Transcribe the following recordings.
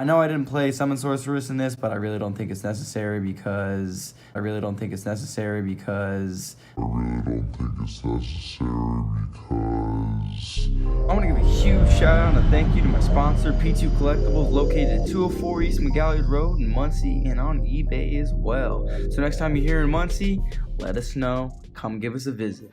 I know I didn't play Summon Sorceress in this, but I really don't think it's necessary because I'm gonna give a huge shout out and a thank you to my sponsor, P2 Collectibles, located at 204 East McGalley Road in Muncie and on eBay as well. So next time you're here in Muncie, let us know. Come give us a visit.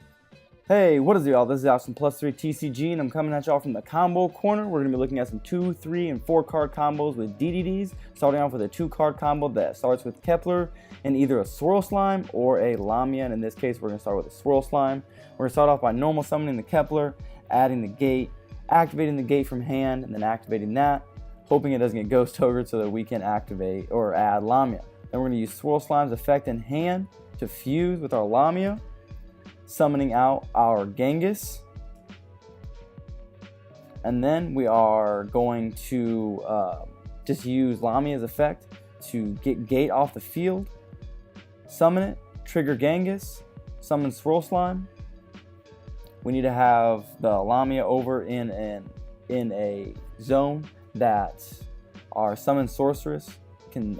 Hey, what is it, y'all? This is Austin Plus 3 TCG, and I'm coming at y'all from the combo corner. We're going to be looking at some 2, 3, and 4 card combos with DDDs, starting off with a 2 card combo that starts with Kepler and either a Swirl Slime or a Lamia, and in this case, we're going to start with a Swirl Slime. We're going to start off by normal summoning the Kepler, adding the gate, activating the gate from hand, and then activating that, hoping it doesn't get Ghost Togered so that we can activate or add Lamia. Then we're going to use Swirl Slime's effect in hand to fuse with our Lamia, summoning out our Genghis, and then we are going to just use Lamia's effect to get Gate off the field, summon it, trigger Genghis, summon Swirl Slime. We need to have the Lamia over in a zone that our Summon Sorceress can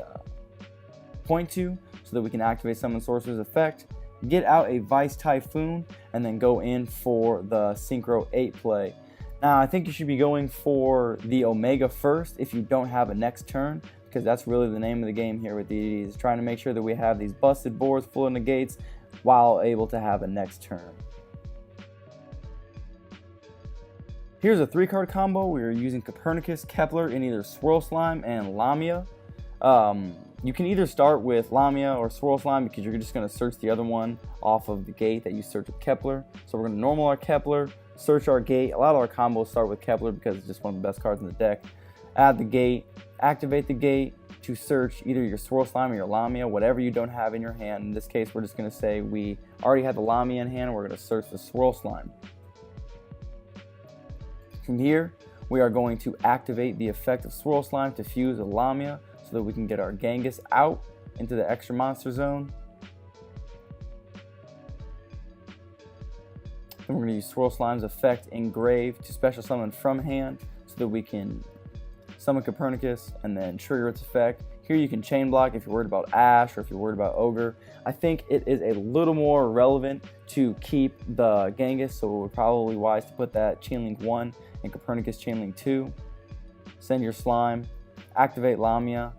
point to, so that we can activate Summon Sorcerer's effect, get out a Vice Typhoon, and then go in for the Synchro 8 play. Now, I think you should be going for the Omega first if you don't have a next turn, because that's really the name of the game here with DDD, is trying to make sure that we have these busted boards full of negates while able to have a next turn. Here's a 3 card combo. We are using Copernicus, Kepler, and either Swirl Slime and Lamia. You can either start with Lamia or Swirl Slime because you're just going to search the other one off of the gate that you search with Kepler. So we're going to normal our Kepler, search our gate. A lot of our combos start with Kepler because it's just one of the best cards in the deck. Add the gate, activate the gate to search either your Swirl Slime or your Lamia, whatever you don't have in your hand. In this case, we're just going to say we already have the Lamia in hand and we're going to search the Swirl Slime. From here, we are going to activate the effect of Swirl Slime to fuse with Lamia, so that we can get our Genghis out into the extra monster zone. Then we're going to use Swirl Slime's effect Engrave to special summon from hand, so that we can summon Copernicus and then trigger its effect. Here you can chain block if you're worried about Ash or if you're worried about Ogre. I think it is a little more relevant to keep the Genghis, so it would probably be wise to put that Chainlink 1 and Copernicus Chainlink 2. Send your slime, activate Lamia,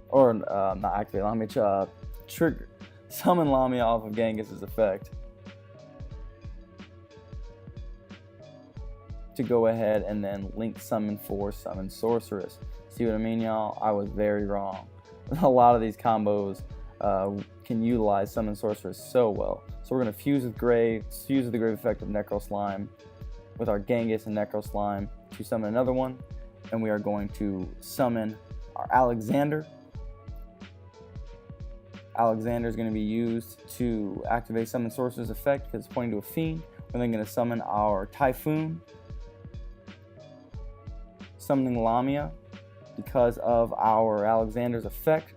or not activate Lamia, trigger, summon Lamia off of Genghis' effect to go ahead and then link summon for Summon Sorceress. See what I mean, y'all? I was very wrong. A lot of these combos can utilize Summon Sorceress so well. So we're going to fuse with the Grave effect of Necro Slime with our Genghis and Necro Slime to summon another one. And we are going to summon our Alexander. Alexander is going to be used to activate Summon Sorcerer's effect because it's pointing to a Fiend. We're then going to summon our Typhoon, summoning Lamia because of our Alexander's effect,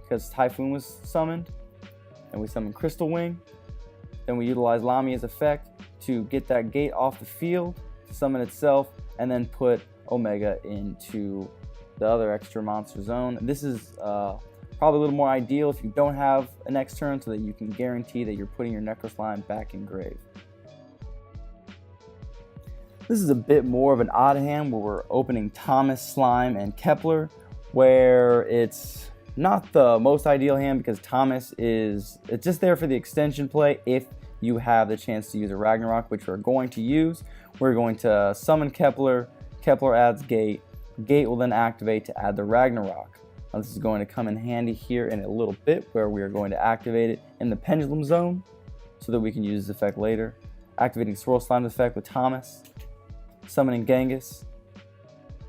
because Typhoon was summoned. And we summon Crystal Wing. Then we utilize Lamia's effect to get that gate off the field, to summon itself, and then put Omega into the other extra monster zone. This is probably a little more ideal if you don't have a next turn, so that you can guarantee that you're putting your Necro Slime back in grave. This is a bit more of an odd hand where we're opening Thomas, Slime, and Kepler, where it's not the most ideal hand because Thomas it's just there for the extension play if you have the chance to use a Ragnarock, which we're going to use. We're going to summon Kepler. Kepler adds Gate. Gate will then activate to add the Ragnarock. Now this is going to come in handy here in a little bit, where we are going to activate it in the Pendulum Zone so that we can use this effect later. Activating Swirl Slime's effect with Thomas, summoning Genghis.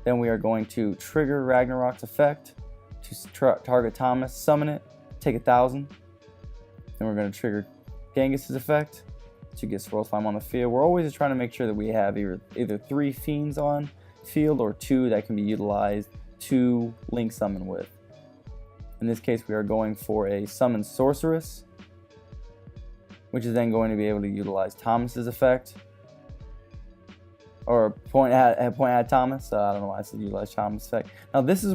Then we are going to trigger Ragnarock's effect to target Thomas, summon it, take 1,000. Then we're going to trigger Genghis' effect to get Swirl Slime on the field. We're always trying to make sure that we have either 3 Fiends on field or 2 that can be utilized to link summon with. In this case, we are going for a Summon Sorceress, which is then going to be able to utilize Thomas's effect or point at Thomas. I don't know why I said utilize Thomas effect. Now this is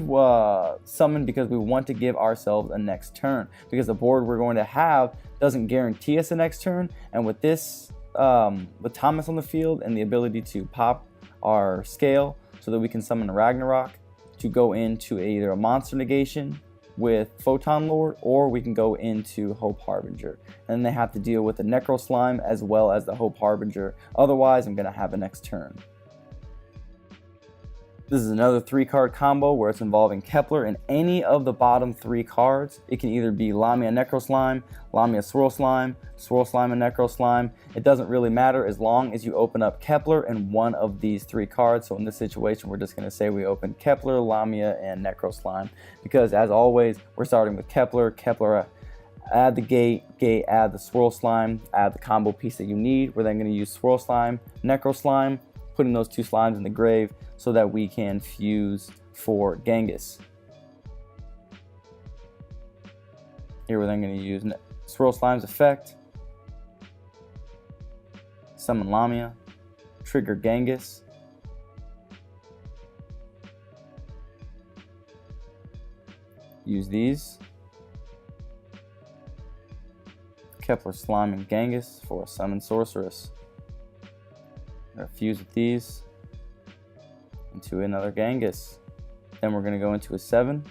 summoned because we want to give ourselves a next turn, because the board we're going to have doesn't guarantee us a next turn. And with this, with Thomas on the field and the ability to pop our scale so that we can summon a Ragnarock to go into either a monster negation with Photon Lord, or we can go into Hope Harbinger. And then they have to deal with the Necro Slime as well as the Hope Harbinger. Otherwise, I'm going to have a next turn. This is another 3-card combo where it's involving Kepler and any of the bottom 3 cards. It can either be Lamia Necro Slime, Lamia Swirl Slime, Swirl Slime and Necro Slime. It doesn't really matter as long as you open up Kepler and one of these 3 cards. So in this situation, we're just going to say we open Kepler, Lamia, and Necro Slime. Because as always, we're starting with Kepler. Kepler, add the gate, add the Swirl Slime, add the combo piece that you need. We're then going to use Swirl Slime, Necro Slime, putting those 2 slimes in the grave so that we can fuse for Genghis. Here we're then going to use Swirl Slime's effect, summon Lamia, trigger Genghis, use these, Kepler Slime and Genghis for a summon Sorceress. We're going to fuse with these into another Genghis. Then we're going to go into a 7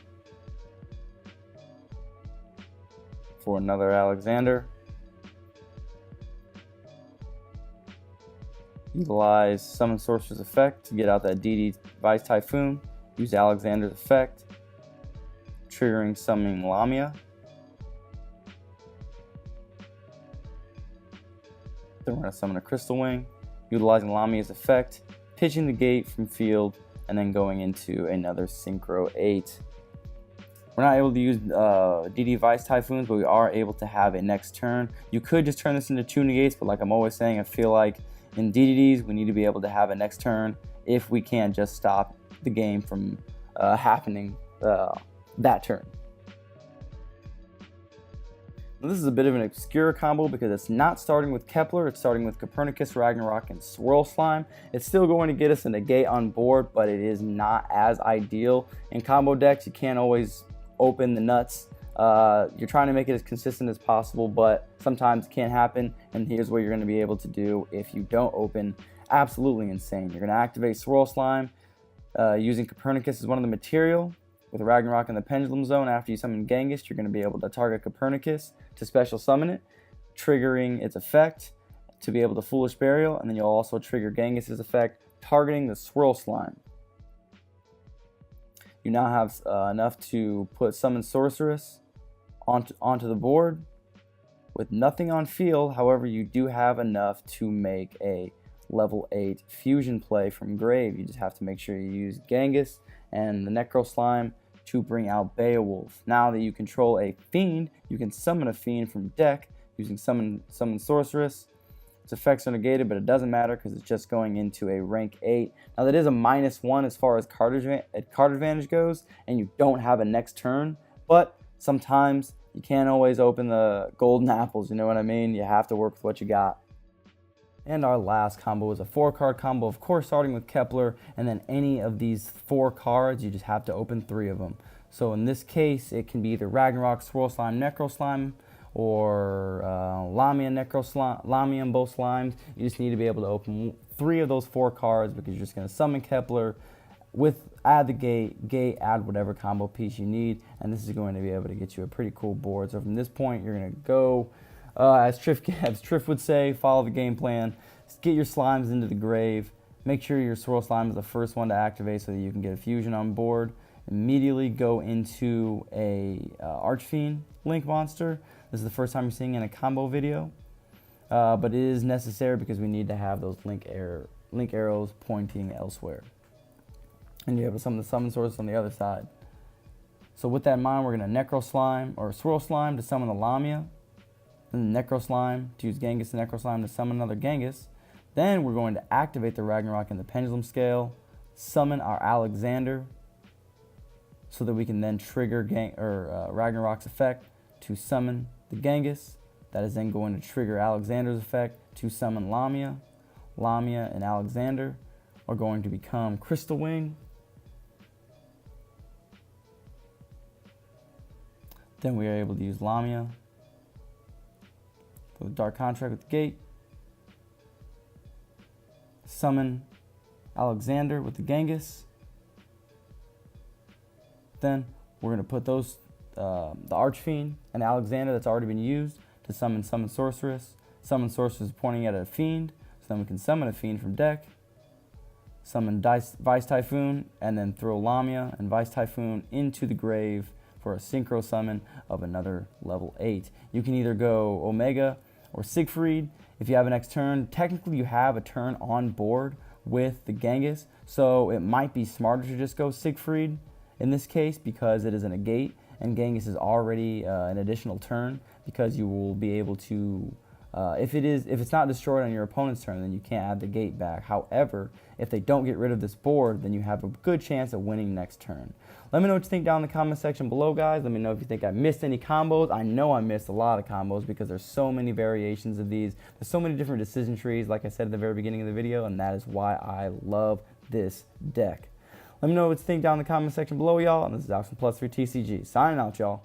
for another Alexander. Utilize Summon Sorcerer's effect to get out that DDD Vice Typhoon. Use Alexander's effect, triggering summoning Lamia. Then we're going to summon a Crystal Wing, utilizing Lamia's effect, pitching the gate from field, and then going into another Synchro 8. We're not able to use DD Vice Typhoons, but we are able to have a next turn. You could just turn this into 2 negates, but like I'm always saying, I feel like in DDDs, we need to be able to have a next turn if we can't just stop the game from happening that turn. Now, this is a bit of an obscure combo because it's not starting with Kepler, it's starting with Copernicus, Ragnarock, and Swirl Slime. It's still going to get us a negate on board, but it is not as ideal. In combo decks, you can't always open the nuts. You're trying to make it as consistent as possible, but sometimes it can't happen, and here's what you're going to be able to do if you don't open. Absolutely insane. You're going to activate Swirl Slime using Copernicus as one of the material. With Ragnarok in the Pendulum Zone, after you summon Genghis, you're going to be able to target Copernicus to special summon it, triggering its effect to be able to Foolish Burial, and then you'll also trigger Genghis' effect, targeting the Swirl Slime. You now have enough to put Summon Sorceress onto the board with nothing on field. However, you do have enough to make a level 8 fusion play from grave. You just have to make sure you use Genghis and the Necro Slime to bring out Beowulf. Now that you control a Fiend, you can summon a Fiend from deck using Summon Sorceress. Its effects are negated, but it doesn't matter because it's just going into a rank 8. Now that is a -1 as far as card advantage goes, and you don't have a next turn, but sometimes you can't always open the golden apples, you know what I mean? You have to work with what you got. And our last combo is a 4-card combo, of course starting with Kepler, and then any of these 4 cards, you just have to open 3 of them. So in this case, it can be either Ragnarok, Swirl Slime, Necro Slime, or Lamia, Necro Slime, Lamia and both slimes. You just need to be able to open 3 of those 4 cards because you're just going to summon Kepler, add the gate, add whatever combo piece you need, and this is going to be able to get you a pretty cool board. So from this point, you're going to go, as Triff would say, follow the game plan. Get your slimes into the grave. Make sure your Swirl Slime is the first one to activate so that you can get a fusion on board. Immediately go into a Archfiend Link monster. This is the first time you're seeing it in a combo video, but it is necessary because we need to have those link arrows pointing elsewhere. And you have some of the summon sources on the other side. So with that in mind, we're going to Necro Slime or Swirl Slime to summon the Lamia. Then the Necro Slime to use Genghis and Necro Slime to summon another Genghis. Then we're going to activate the Ragnarok in the Pendulum Scale, summon our Alexander, so that we can then trigger Ragnarok's effect to summon the Genghis. That is then going to trigger Alexander's effect to summon Lamia and Alexander. are going to become Crystal Wing. Then we are able to use Lamia for the Dark Contract with the Gate. Summon Alexander with the Genghis. Then we're going to put those, the Archfiend and Alexander that's already been used to summon Sorceress. Summon Sorceress pointing at a Fiend, so then we can summon a Fiend from deck. Summon Vice Typhoon, and then throw Lamia and Vice Typhoon into the grave for a synchro summon of another level 8. You can either go Omega or Siegfried. If you have a next turn, technically you have a turn on board with the Genghis, so it might be smarter to just go Siegfried in this case because it is in a gate, and Genghis is already an additional turn because you will be able to, if it's not destroyed on your opponent's turn, then you can't add the gate back. However, if they don't get rid of this board, then you have a good chance of winning next turn. Let me know what you think down in the comment section below, guys. Let me know if you think I missed any combos. I know I missed a lot of combos because there's so many variations of these. There's so many different decision trees, like I said at the very beginning of the video, and that is why I love this deck. Let me know what you think down in the comment section below, y'all. And this is Alex from +3 TCG. Signing out, y'all.